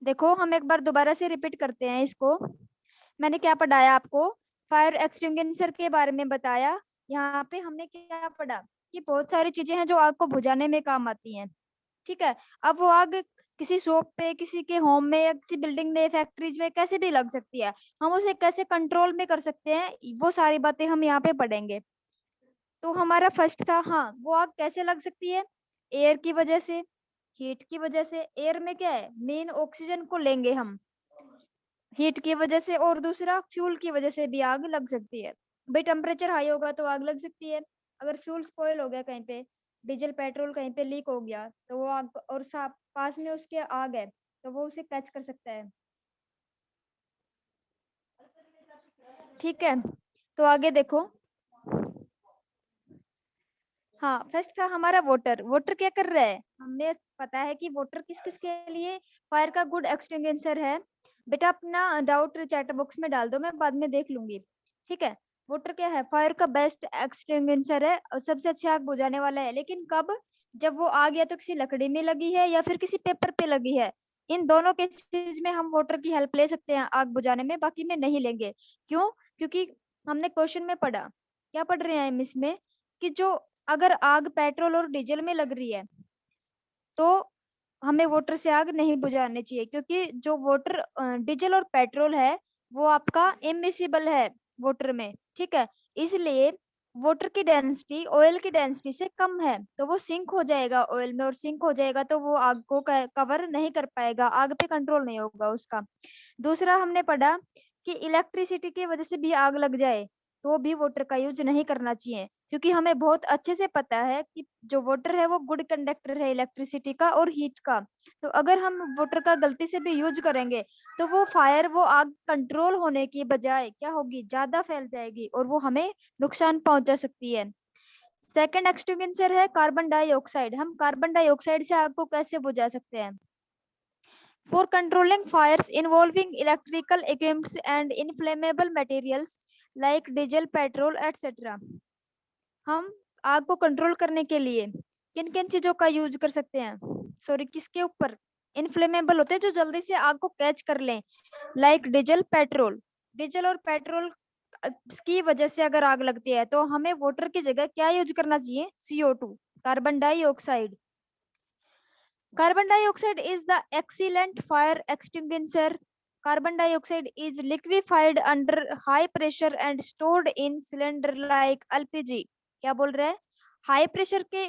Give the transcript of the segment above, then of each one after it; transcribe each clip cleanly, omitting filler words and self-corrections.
देखो हम एक बार दोबारा से रिपीट करते हैं इसको। मैंने क्या पढ़ाया आपको? फायर एक्सटिंग्विशर के बारे में बताया। यहाँ पे हमने क्या पढ़ा कि बहुत सारी चीजें हैं जो आग को बुझाने में काम आती हैं। ठीक है। अब वो आग किसी शॉप पे, किसी के होम में या किसी बिल्डिंग में, फैक्ट्रीज में कैसे भी लग सकती है। हम उसे कैसे कंट्रोल में कर सकते हैं, वो सारी बातें हम यहाँ पे पढ़ेंगे। तो हमारा फर्स्ट था, हाँ, वो आग कैसे लग सकती है? एयर की वजह से, हीट की वजह से। एयर में क्या है, मेन ऑक्सीजन को लेंगे हम, हीट की वजह से। और दूसरा फ्यूल की वजह से भी आग लग सकती है। भाई टेम्परेचर हाई होगा तो आग लग सकती है। अगर फ्यूल स्पॉइल हो गया कहीं पे, डीजल पेट्रोल कहीं पे लीक हो गया, तो वो आग, और साथ पास में उसके आग है, तो वो उसे कैच कर सकता है। ठीक है। तो आगे देखो। हाँ, फर्स्ट था हमारा वाटर। वाटर क्या कर रहा है, हमें पता है कि वाटर किस किस के लिए फायर का गुड एक्सटिंग्विशर है। बेटा अपना डाउट चैट बॉक्स में डाल दो, मैं बाद में देख लूंगी। ठीक है। वाटर क्या है, फायर का बेस्ट एक्सटिंग्विशर है और सबसे अच्छा आग बुझाने वाला है। लेकिन कब? जब वो आग या तो किसी लकड़ी में लगी है या फिर किसी पेपर पे लगी है। इन दोनों केसेस में हम वाटर की हेल्प ले सकते हैं आग बुझाने में, बाकी में नहीं लेंगे। क्यों? क्योंकि हमने क्वेश्चन में पढ़ा, क्या पढ़ रहे हैं हम इसमें, कि जो अगर आग पेट्रोल और डीजल में लग रही है तो हमें वाटर से आग नहीं बुझानी चाहिए, क्योंकि जो वाटर, डीजल और पेट्रोल है, वो आपका इमिसिबल है वाटर में। ठीक है। इसलिए वाटर की डेंसिटी ऑयल की डेंसिटी से कम है, तो वो सिंक हो जाएगा ऑयल में, और सिंक हो जाएगा तो वो आग को कवर नहीं कर पाएगा, आग पे कंट्रोल नहीं होगा उसका। दूसरा हमने पढ़ा कि इलेक्ट्रिसिटी की वजह से भी आग लग जाए तो भी वाटर का यूज नहीं करना चाहिए, क्योंकि हमें बहुत अच्छे से पता है कि जो वाटर है वो गुड कंडक्टर है इलेक्ट्रिसिटी का और हीट का। तो अगर हम वाटर का गलती से भी यूज करेंगे तो वो फायर, वो आग कंट्रोल होने की बजाय क्या होगी, ज्यादा फैल जाएगी और वो हमें नुकसान पहुंचा सकती है। सेकंड एक्सटिंग्विशर है कार्बन डाइऑक्साइड। हम कार्बन डाइऑक्साइड से आग को कैसे बुझा सकते हैं? For controlling fires involving electrical equipments and inflammable materials like diesel, petrol, etc. हम आग को कंट्रोल करने के लिए किन किन चीजों का यूज कर सकते हैं? सॉरी, किसके ऊपर? इन्फ्लेमेबल होते हैं, जो जल्दी से आग को कैच कर लें, लाइक डीजल, पेट्रोल। डीजल और पेट्रोल की वजह से अगर आग लगती है तो हमें वाटर की जगह क्या यूज करना चाहिए? CO2, carbon dioxide. Carbon dioxide is the excellent fire extinguisher. Carbon dioxide is liquefied under high pressure and stored in cylinder like LPG. क्या बोल रहे हैं? हाई प्रेशर के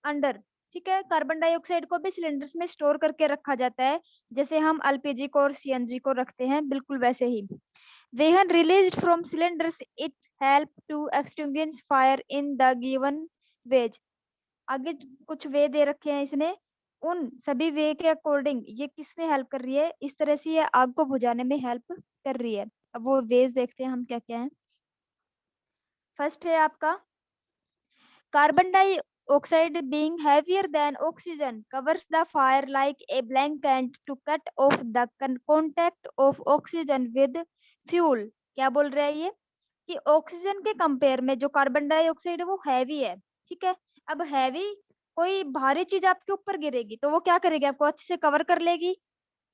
अंडर। ठीक है। कार्बन डाइऑक्साइड को भी सिलेंडर्स में स्टोर करके रखा जाता है, जैसे हम एलपीजी को और सीएनजी को रखते हैं, बिल्कुल वैसे ही। When released from cylinders, it help to extinguish fire in the given ways. आगे कुछ वे दे रखे हैं इसने, उन सभी वे के अकॉर्डिंग ये किस में हेल्प कर रही है, इस तरह से ये आग को बुझाने में हेल्प कर रही है। अब वो वेज देखते हैं हम क्या क्या है। फर्स्ट है आपका carbon dioxide being heavier than oxygen covers the fire like a blanket to cut off the contact of oxygen with fuel. क्या बोल रहा है ये, कि ऑक्सीजन के कंपेयर में जो कार्बन डाइऑक्साइड है वो हैवी है। ठीक है। अब हैवी, कोई भारी चीज आपके ऊपर गिरेगी तो वो क्या करेगी, आपको अच्छे से कवर कर लेगी।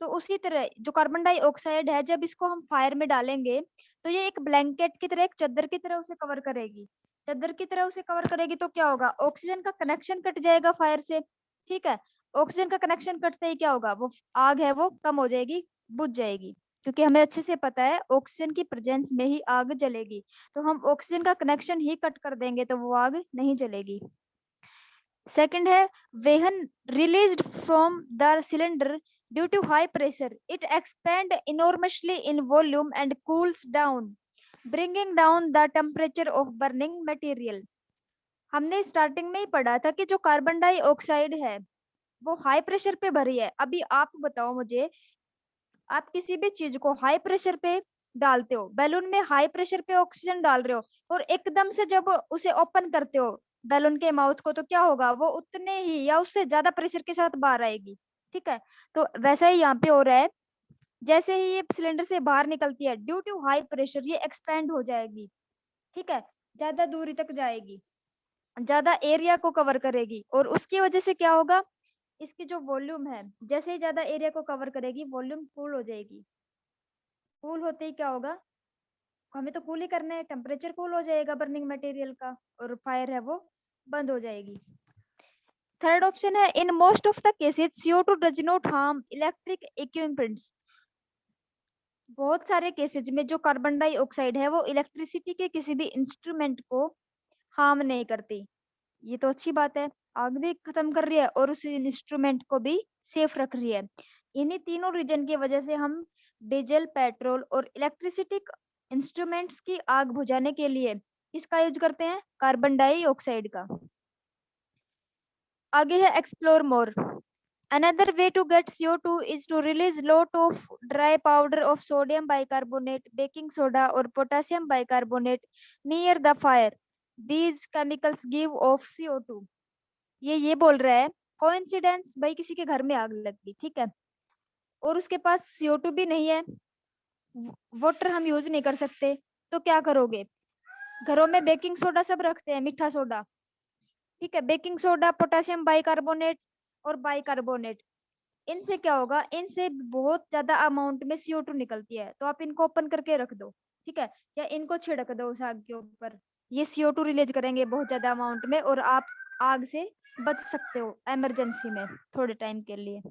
तो उसी तरह जो कार्बन डाइऑक्साइड है, जब इसको हम फायर में डालेंगे तो ये एक ब्लैंकेट की तरह, एक चादर की तरह उसे कवर करेगी। चादर की तरह उसे कवर करेगी तो क्या होगा, ऑक्सीजन का कनेक्शन कट जाएगा फायर से। ठीक है। ऑक्सीजन का कनेक्शन कटते ही क्या होगा, वो आग है वो कम हो जाएगी, बुझ जाएगी, क्योंकि हमें अच्छे से पता है ऑक्सीजन की प्रेजेंस में ही आग जलेगी। तो हम ऑक्सीजन का कनेक्शन ही कट कर देंगे तो वो आग नहीं जलेगी। सेकंड है when released from the cylinder due to high pressure it expand enormously in volume and cools down bringing down the temperature of burning material. हमने स्टार्टिंग में ही पढ़ा था कि जो कार्बन डाइऑक्साइड है वो हाई प्रेशर पे भरी है। अभी आप बताओ मुझे, आप किसी भी चीज को हाई प्रेशर पे डालते हो, बैलून में हाई प्रेशर पे ऑक्सीजन डाल रहे हो, और एकदम से जब उसे ओपन करते हो बैलून के माउथ को, तो क्या होगा, वो उतने ही या उससे ज्यादा प्रेशर के साथ बाहर आएगी। ठीक है। तो वैसा ही यहाँ पे हो रहा है, जैसे ही ये सिलेंडर से बाहर निकलती है ड्यू टू हाई प्रेशर ये एक्सपेंड हो जाएगी। ठीक है। ज्यादा दूरी तक जाएगी, ज्यादा एरिया को कवर करेगी, और उसकी वजह से क्या होगा, इसकी जो वॉल्यूम है, जैसे ही ज्यादा एरिया को कवर करेगी वॉल्यूम कूल हो जाएगी। कूल होते ही क्या होगा, हमें तो कूल ही करना है, टेम्परेचर कूल हो जाएगा बर्निंग मटेरियल का, और फायर है वो बंद हो जाएगी। थर्ड ऑप्शन है, in most of the cases CO2 does not harm electric equipments. बहुत सारे केसेज में जो कार्बन डाइऑक्साइड है वो इलेक्ट्रिसिटी के किसी भी इंस्ट्रूमेंट को हार्म नहीं करती। ये तो अच्छी बात है, आग भी खत्म कर रही है और उस इंस्ट्रूमेंट को भी सेफ रख रही है। इन्हीं तीनों रीजन की वजह से हम डीजल, पेट्रोल और इलेक्ट्रिसिटी इंस्ट्रूमेंट्स की आग बुझाने के लिए किसका यूज करते हैं, कार्बन डाइऑक्साइड का। आगे है explore more. Another way to get CO2 is to release lot of dry powder of sodium bicarbonate, baking soda or potassium bicarbonate near the fire. These chemicals give off CO2. ये बोल रहा है coincidence, भाई किसी के घर में आग लग गई, ठीक है, और उसके पास CO2 भी नहीं है, वाटर हम यूज नहीं कर सकते, तो क्या करोगे, घरों में बेकिंग सोडा सब रखते हैं, मीठा सोडा, ठीक है, बेकिंग सोडा, पोटेशियम बाइकार्बोनेट और बाइकार्बोनेट, इनसे क्या होगा, इनसे बहुत ज्यादा अमाउंट में CO2 निकलती है, तो आप इनको ओपन करके रख दो, ठीक है, या इनको छिड़क दो उस आग के ऊपर, ये CO2 रिलीज करेंगे बहुत ज्यादा अमाउंट में, और आप आग से बच सकते हो इमरजेंसी में थोड़े टाइम के लिए।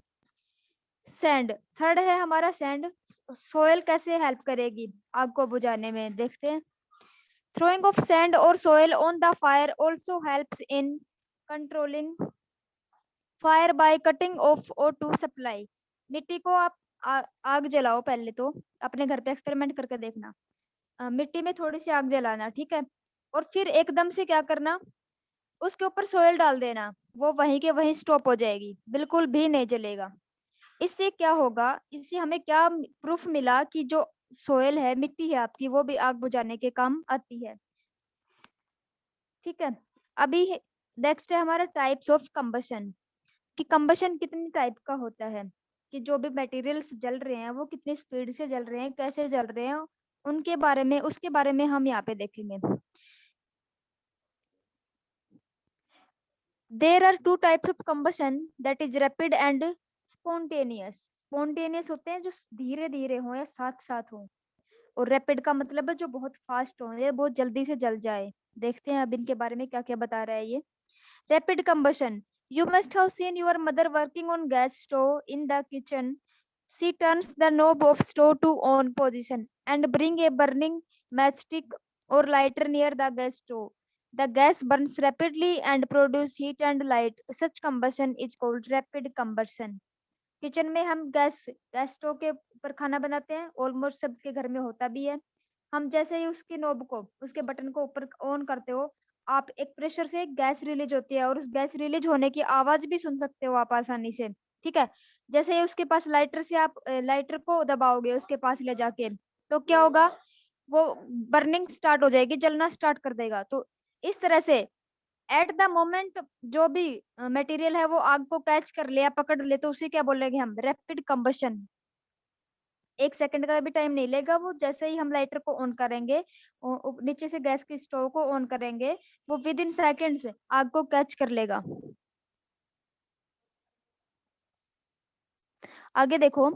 सैंड, थर्ड है हमारा सैंड। सोयल कैसे हेल्प करेगी आग को बुझाने में, देखते हैं। थ्रोइंग ऑफ सैंड और soil on the fire also helps in controlling fire by cutting of O2 supply. मिट्टी को आप आग जलाओ, पहले तो अपने घर पे एक्सपेरिमेंट करके देखना, मिट्टी में थोड़ी सी आग जलाना, ठीक है, और फिर एकदम से क्या करना, उसके ऊपर सोयल डाल देना, वो वहीं के वहीं स्टॉप हो जाएगी, बिल्कुल भी नहीं जलेगा। इससे क्या होगा, इससे हमें क्या प्रूफ मिला कि जो सोयल है, मिट्टी है आपकी, वो भी आग बुझाने के काम आती है, ठीक है। अभी नेक्स्ट है हमारा टाइप्स ऑफ कंबशन, कि कंबशन कितनी टाइप का होता है, कि जो भी मटेरियल्स जल रहे हैं वो कितनी स्पीड से जल रहे हैं, कैसे जल रहे हैं, उनके बारे में, उसके बारे में हम यहाँ पे देखेंगे। There are two types of combustion, that is rapid and spontaneous. Spontaneous होते हैं जो धीरे धीरे हो या साथ साथ हो, और रैपिड का मतलब है जो बहुत फास्ट हो या बहुत जल्दी से जल जाए। देखते हैं अब इनके बारे में क्या क्या बता रहा है ये। Rapid combustion, you must have seen your mother working on gas stove in the kitchen. She turns the knob of stove to on position and bring a burning matchstick or lighter near the gas stove. The gas burns rapidly and produce heat and light. Such combustion is called rapid combustion. Kitchen में हम gas gas stove के ऊपर खाना बनाते हैं, almost सबके घर में होता भी है। हम जैसे ही उसकी नोब को, उसके बटन को ऊपर ऑन करते हो, आप एक प्रेशर से गैस रिलीज होती है, और उस गैस रिलीज होने की आवाज भी सुन सकते हो आप आसानी से, ठीक है। जैसे ही उसके पास लाइटर से आप लाइटर को दबाओगे उसके पास ले जाके, तो क्या होगा, वो बर्निंग स्टार्ट हो जाएगी, जलना स्टार्ट कर देगा। तो इस तरह से एट द मोमेंट जो भी मटेरियल है वो आग को कैच कर ले या पकड़ ले, तो उसे क्या बोलेंगे हम, रैपिड कंबशन। एक सेकंड का भी टाइम नहीं लेगा, वो जैसे ही हम लाइटर को ऑन करेंगे, नीचे से गैस की स्टोव को ऑन करेंगे, वो विद इन सेकेंड्स आग को कैच कर लेगा। आगे देखो,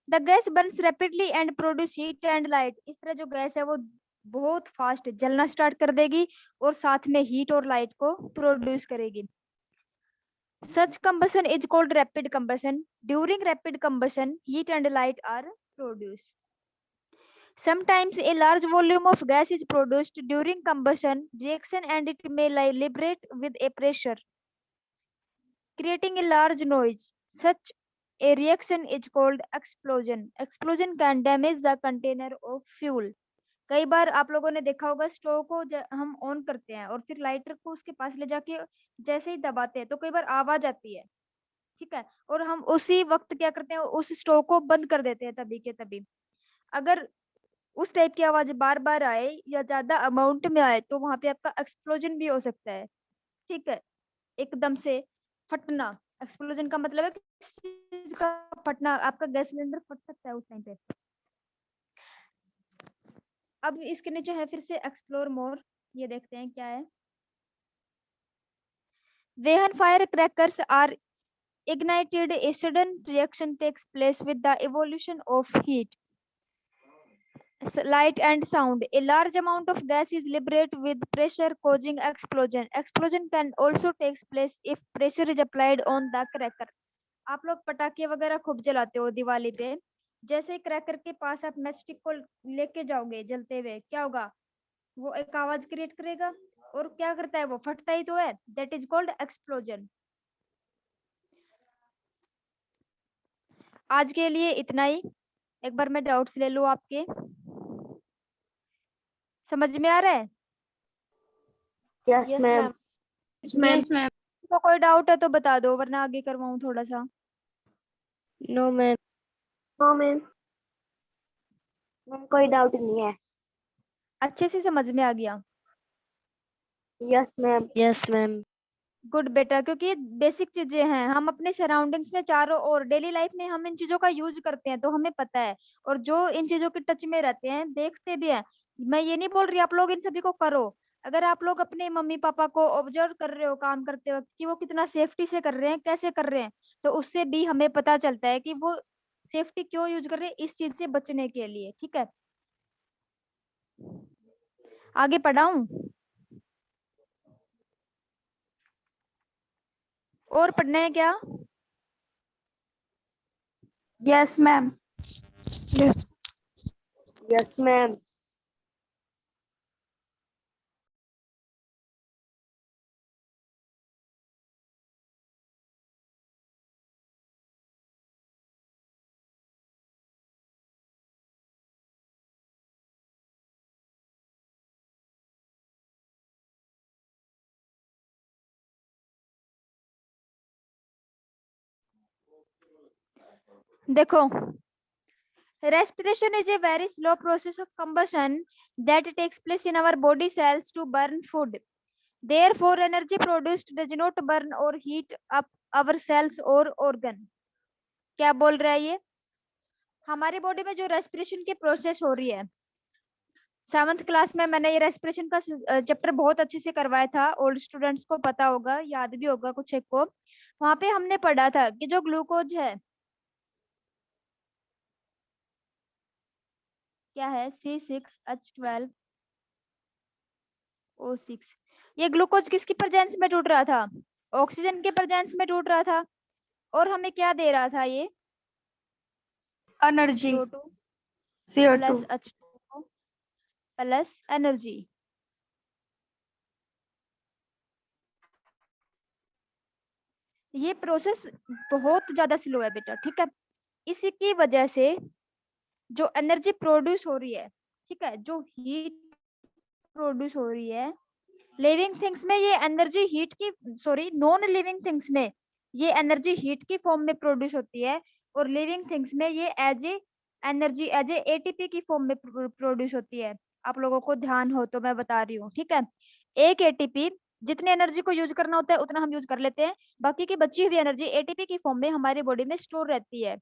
the gas Burns rapidly and produce heat and light. इस तरह जो गैस है वो बहुत फास्ट जलना स्टार्ट कर देगी और साथ में हीट और लाइट को प्रोड्यूस करेगी। Such combustion is called rapid combustion. During rapid combustion, heat and light are produced. Sometimes a large volume of gas is produced during combustion reaction and it may liberate with a pressure, creating a large noise. Such a reaction is called explosion. Explosion can damage the container of fuel. कई बार आप लोगों ने देखा होगा, stove को हम on करते हैं और फिर लाइटर को उसके पास ले जाके जैसे ही दबाते हैं तो कई बार आवाज आती है, ठीक है, और हम उसी वक्त क्या करते हैं, उस स्टोव को बंद कर देते हैं तभी के तभी। अगर उस टाइप की आवाज बार बार आए या ज्यादा अमाउंट में आए तो वहां पे आपका एक्सप्लोजन भी हो सकता है, ठीक है, एकदम से फटना। एक्सप्लोजन का मतलब है किसी चीज का फटना, आपका गैस सिलेंडर फट सकता है उस टाइम पे। अब इसके नीचे है फिर से एक्सप्लोर मोर, ये देखते हैं क्या है। When fire crackers are ignited, a sudden reaction takes place with the evolution of heat, light and sound. A large amount of gas is liberated with pressure, causing explosion. Explosion can also take place if pressure is applied on the cracker. आप लोग पटाखे वगैरह खूब जलाते हो दिवाली पे, जैसे ही cracker के पास आप मैच स्टिक को लेके जाओगे जलते हुए, क्या होगा? वो एक आवाज क्रिएट करेगा, और क्या करता है? वो फटता ही तो है। That is called explosion. आज के लिए इतना ही। एक बार मैं डाउट्स ले लूं आपके, समझ में आ रहा है? Yes ma'am. Yes ma'am. तो कोई डाउट है तो बता दो, वरना आगे करवाऊं थोड़ा सा। No ma'am. No ma'am. Ma'am कोई डाउट नहीं है। अच्छे से समझ में आ गया? Yes ma'am. Yes ma'am. Good बेटा, क्योंकि बेसिक चीजें हैं, हम अपने सराउंडिंग्स में चारों ओर डेली लाइफ में हम इन चीजों का यूज करते हैं, तो हमें पता है। और जो इन चीजों के टच में रहते हैं, देखते भी हैं। मैं ये नहीं बोल रही आप लोग इन सभी को करो। अगर आप लोग अपने मम्मी पापा को ऑब्जर्व कर रहे हो काम करते वक्त कि वो कितना सेफ्टी से कर रहे हैं, कैसे कर रहे हैं, तो उससे भी हमें पता चलता है कि वो सेफ्टी क्यों यूज कर रहे हैं, इस चीज से बचने के लिए। ठीक है, आगे पढ़ाऊं? और पढ़ना है क्या? Yes ma'am. Yes ma'am. देखो, respiration is a very slow process of combustion that takes place in our body cells to burn food. Therefore, energy produced does not burn or heat up our cells or organ. क्या बोल रहा है ये? हमारी body में जो respiration की process हो रही है, 7th क्लास में मैंने ये रेस्पिरेशन का चैप्टर बहुत अच्छे से करवाया था। ओल्ड स्टूडेंट्स को पता होगा, याद भी होगा कुछ एक को। वहां पे हमने पढ़ा था कि जो ग्लूकोज है, क्या है? C6H12O6। ये ग्लूकोज किसकी प्रेजेंस में टूट रहा था? ऑक्सीजन के प्रेजेंस में टूट रहा था। और हमें क्या दे रहा था ये? Energy. CO2 CO2 plus H2O plus energy. ये प्रोसेस बहुत ज्यादा स्लो है बेटा, ठीक है? इसी की वजह से जो एनर्जी प्रोड्यूस हो रही है, ठीक है, जो हीट प्रोड्यूस हो रही है, लिविंग थिंग्स में ये एनर्जी हीट की, सॉरी, नॉन लिविंग थिंग्स में ये एनर्जी हीट की फॉर्म में प्रोड्यूस होती है, और लिविंग थिंग्स में ये as a energy, as a ATP की फॉर्म में प्रोड्यूस होती है। आप लोगों को ध्यान हो तो मैं बता रही हूँ, ठीक है? एक एटीपी, जितनी एनर्जी को यूज करना होता है उतना हम यूज कर लेते हैं, बाकी की बची हुई एनर्जी एटीपी की फॉर्म में हमारी बॉडी में स्टोर रहती है,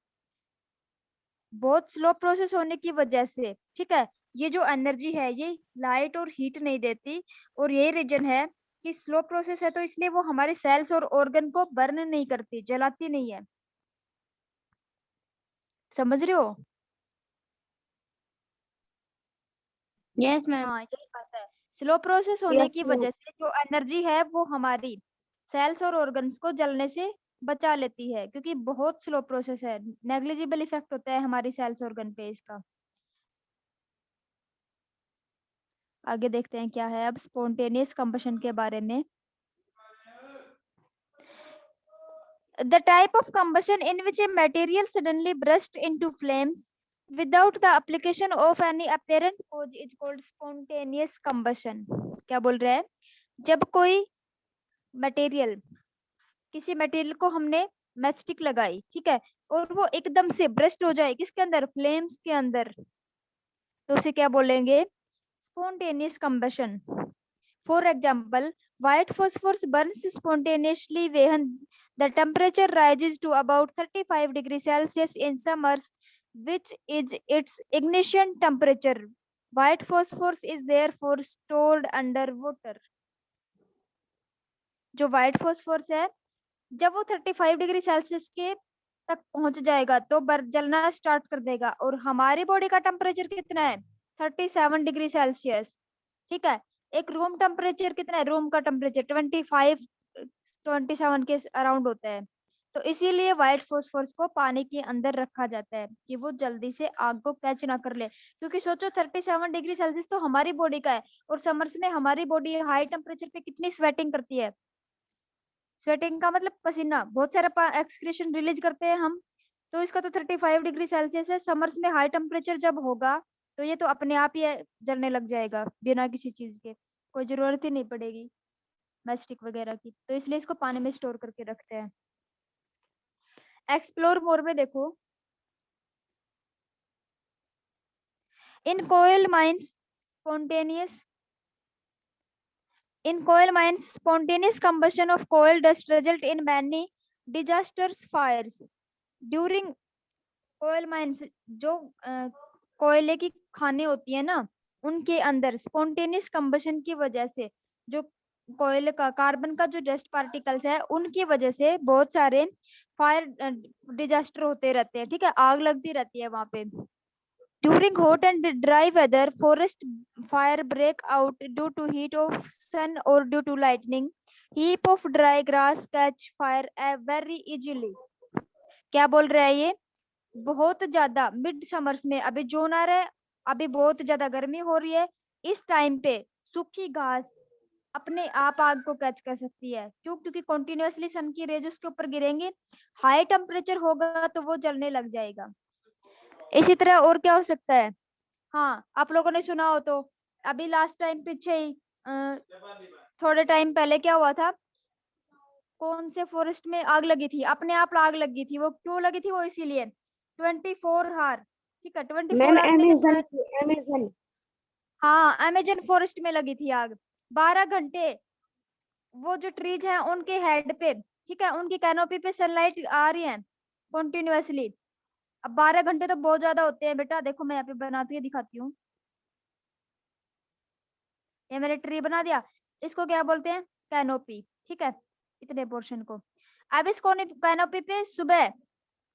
बहुत स्लो प्रोसेस होने की वजह से। ठीक है, ये जो एनर्जी है ये लाइट और हीट नहीं देती, और ये रीजन है कि स्लो प्रोसेस है, तो इसलिए वो हमारे सेल्स और ऑर्गन को बर्न नहीं करती, जलाती नहीं है। समझ रहे हो? Yes ma'am. हाँ, यही बात है। स्लो प्रोसेस होने यस की मैम। वजह से जो एनर्जी है वो हमारी सेल्स और ऑर्गन्स को जलने से बचा लेती है, क्योंकि बहुत स्लो प्रोसेस है, नेग्लिजिबल इफेक्ट होता है हमारी सेल्स ऑर्गन पे इसका। आगे देखते हैं क्या है अब स्पॉन्टेनियस कंबशन के बारे में। The type of combustion in which a material suddenly bursts into flames without the application of any apparent cause is called spontaneous combustion. क्या बोल रहा है? जब कोई मटेरियल, किसी मटेरियल को हमने मैचस्टिक लगाई, ठीक है, और वो एकदम से ब्रस्ट हो जाए किसके अंदर? फ्लेम्स के अंदर, तो उसे क्या बोलेंगे? Spontaneous combustion. For example, white phosphorus burns spontaneously when the temperature rises to about 35 degrees Celsius in summers, which is its ignition temperature. White phosphorus is therefore stored under water. जो white phosphorus है जब वो 35 degree Celsius के तक पहुंच जाएगा तो बर्फ जलना स्टार्ट कर देगा। और हमारी बॉडी का टेम्परेचर कितना है? 37 डिग्री सेल्सियस। ठीक है। एक रूम टेम्परेचर कितना है? रूम का टेम्परेचर 27 के अराउंड होता है। तो इसीलिए व्हाइट फॉस्फोरस को पानी के अंदर रखा जाता है कि वो जल्दी से आग को कैच ना कर ले। क्योंकि सोचो 37 डिग्री सेल्सियस तो हमारी बॉडी का है, और समर्स में हमारी बॉडी हाई टेम्परेचर पे कितनी स्वेटिंग करती है। स्वेटिंग का मतलब पसीना, बहुत सारा एक्सक्रीशन रिलीज करते हैं हम। तो इसका तो 35 डिग्री सेल्सियस है। समर्स में हाई टेम्परेचर जब होगा तो ये तो अपने आप ही जलने लग जाएगा बिना किसी चीज के, कोई जरूरत ही नहीं पड़ेगी मैस्टिक वगैरह की। तो इसलिए इसको पानी में स्टोर करके रखते हैं। एक्सप्लोर मोर में देखो, इन कोयल mines spontaneous spontaneous combustion of coal dust result in many disastrous fires. During coal mines, जो कोयले की खानें होती है ना, उनके अंदर स्पॉन्टेनियस कंबशन की वजह से जो कोयले का कार्बन का जो डस्ट पार्टिकल्स है उनकी वजह से बहुत सारे फायर डिजास्टर होते रहते हैं। ठीक है, आग लगती रहती है वहां पे। During hot and dry weather, forest fire break out due to heat of sun or due to lightning. Heap of dry grass catch fire very easily. क्या बोल रहा है ये? बहुत ज्यादा मिड समर्स में, अभी जून आ रहा है, अभी बहुत ज्यादा गर्मी हो रही है, इस टाइम पे सूखी घास अपने आप आग को कैच कर सकती है। क्यों? क्योंकि कंटिन्यूअसली सन की रेज उसके ऊपर गिरेंगे, हाई टेम्परेचर होगा तो वो जलने लग जाएगा। इसी तरह और क्या हो सकता है? हाँ, आप लोगों ने सुना हो तो अभी लास्ट टाइम पीछे ही थोड़े टाइम पहले क्या हुआ था, कौन से फॉरेस्ट में आग लगी थी? अपने आप आग लगी थी। वो क्यों लगी थी? वो इसीलिए 24 आवर। ठीक है, 24 मैम आवर में जब अमेजन अमेजन हाँ, अमेजन फॉरेस्ट में लगी थी आग। 12 घंटे वो जो ट्रीज हैं उनके हेड पे, ठीक है, उनकी कैनोपी पे सनलाइट आ रही है कंटिन्यूअसली। अब 12 घंटे तो बहुत ज्यादा होते हैं बेटा। देखो मैं यहाँ पे बनाती है दिखाती हूँ। ये मैंने ट्री बना दिया, इसको क्या बोलते हैं? कैनोपी। ठीक है, इतने पोर्शन को। अब इस कैनोपी पे सुबह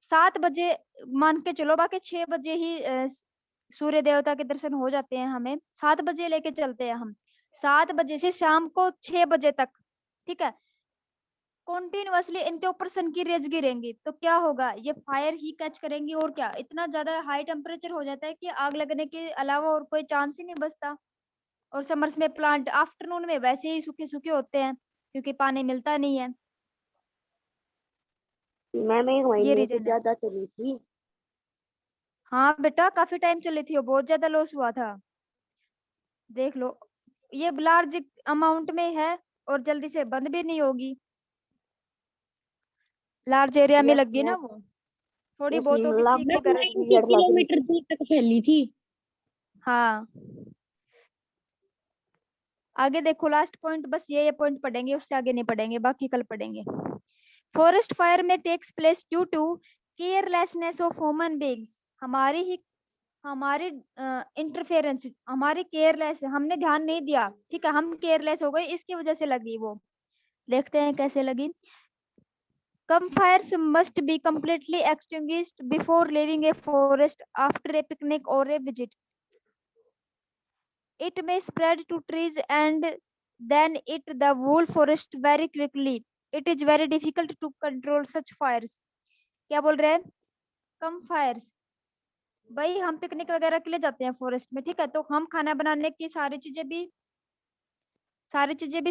7 बजे मान के चलो, बाकी 6 बजे ही सूर्य देवता के दर्शन हो जाते हैं हमें। 7 बजे लेके चलते हैं हम, 7 बजे से शाम को 6 बजे तक। ठीक है, कॉन्टिन्यूअसली इनके ऊपर सन की रेज गिरेंगी तो क्या होगा? ये फायर ही कैच करेंगी। और क्या, इतना ज्यादा हाई टेम्परेचर हो जाता है कि आग लगने के अलावा और कोई चांस ही नहीं बचता। और समर्स में प्लांट आफ्टरनून में वैसे ही सूखे सूखे होते हैं क्योंकि पानी मिलता नहीं है। मैम एक ये महीने से रीजन है। ज्यादा चली थी। हाँ बेटा, काफी टाइम चली थी, वो बहुत ज्यादा लॉस हुआ था। देख लो, ये लार्ज अमाउंट में है और जल्दी से बंद भी नहीं होगी। लार्ज एरिया में यस लगी ना मैम। वो, थोड़ी यस बहुतों की मैम सीख की मैम गरज 90 नहीं है। लग रही किलोमीटर थी। दूर तक फैली थी। हाँ, आगे देखो लास्ट पॉइंट, बस ये पॉइंट पढ़ेंगे, उससे आगे नहीं पढ़ेंगे, बाकी कल पढ़ेंगे। फॉरेस्ट फायर में takes place due to carelessness of human beings. हमारी इंटरफेरेंस, हमारी केयरलेस, हमने ध्यान नहीं दिया। ठीक है, हम केयरलेस हो गए, इसकी वजह से लगी वो। देखते हैं कैसे लगी। Campfires must be completely extinguished before leaving a forest after a picnic or a visit. It may spread to trees and then it the whole forest very quickly. It is very difficult to control such fires. क्या बोल रहे हैं? कम Fyers, भाई हम picnic वगैरह के लिए जाते हैं फॉरेस्ट में, ठीक है, तो हम खाना बनाने की सारी चीजें भी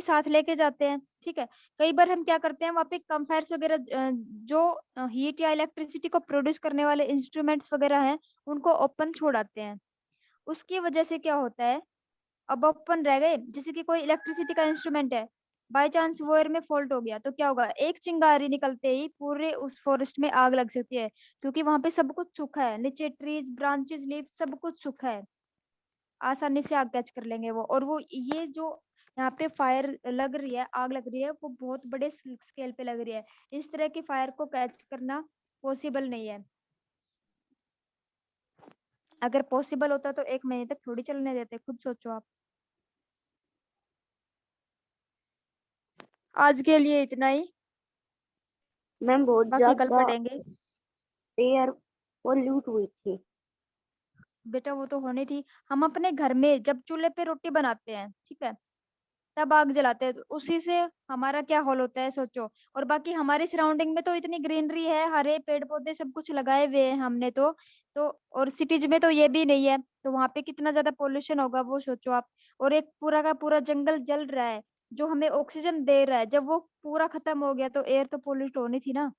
साथ लेके जाते हैं। ठीक है, कई बार हम क्या करते हैं वहाँ पे कम फायर्स वगैरह जो हीट या इलेक्ट्रिसिटी को प्रोड्यूस करने वाले इंस्ट्रूमेंट्स वगैरह हैं उनको ओपन छोड़ाते हैं। उसकी वजह से क्या होता है, अब ओपन रह गए, जैसे कि कोई इलेक्ट्रिसिटी का इंस्ट्रूमेंट है, बाय चांस वायर में फॉल्ट हो गया तो क्या होगा? एक चिंगारी निकलते ही पूरे उस फॉरेस्ट में आग लग सकती है। क्योंकि वहां पे सब कुछ सूखा है, नीचे ट्रीज, ब्रांचेस, लीफ सब कुछ सूखा है, आसानी से आग कैच कर लेंगे वो। और वो ये जो यहाँ पे फायर लग रही है, आग लग रही है, वो बहुत बड़े स्केल पे लग रही है। इस तरह की फायर को कैच करना पॉसिबल नहीं है। अगर पॉसिबल होता तो 1 महीने तक थोड़ी चलने देते, खुद सोचो आप। आज के लिए इतना ही। मैम बहुत बाकी कल ज्यादा पढ़ेंगे। एयर पोल्यूट हुई थी। बेटा वो तो होनी थी। हम अपने घर में जब चूल्हे पे रोटी बनाते हैं, ठीक है, तब आग जलाते हैं, तो उसी से हमारा क्या हॉल होता है सोचो। और बाकी हमारी सराउंडिंग में तो इतनी ग्रीनरी है, हरे पेड़ पौधे सब कुछ लगाए हुए हैं हमने तो और सिटीज में तो ये भी नहीं है, तो वहां पे कितना ज्यादा पोल्यूशन होगा वो सोचो आप। और एक पूरा का पूरा जंगल जल रहा है जो हमें ऑक्सीजन दे रहा है, जब वो पूरा खत्म हो गया तो एयर तो पोल्यूट होनी थी ना।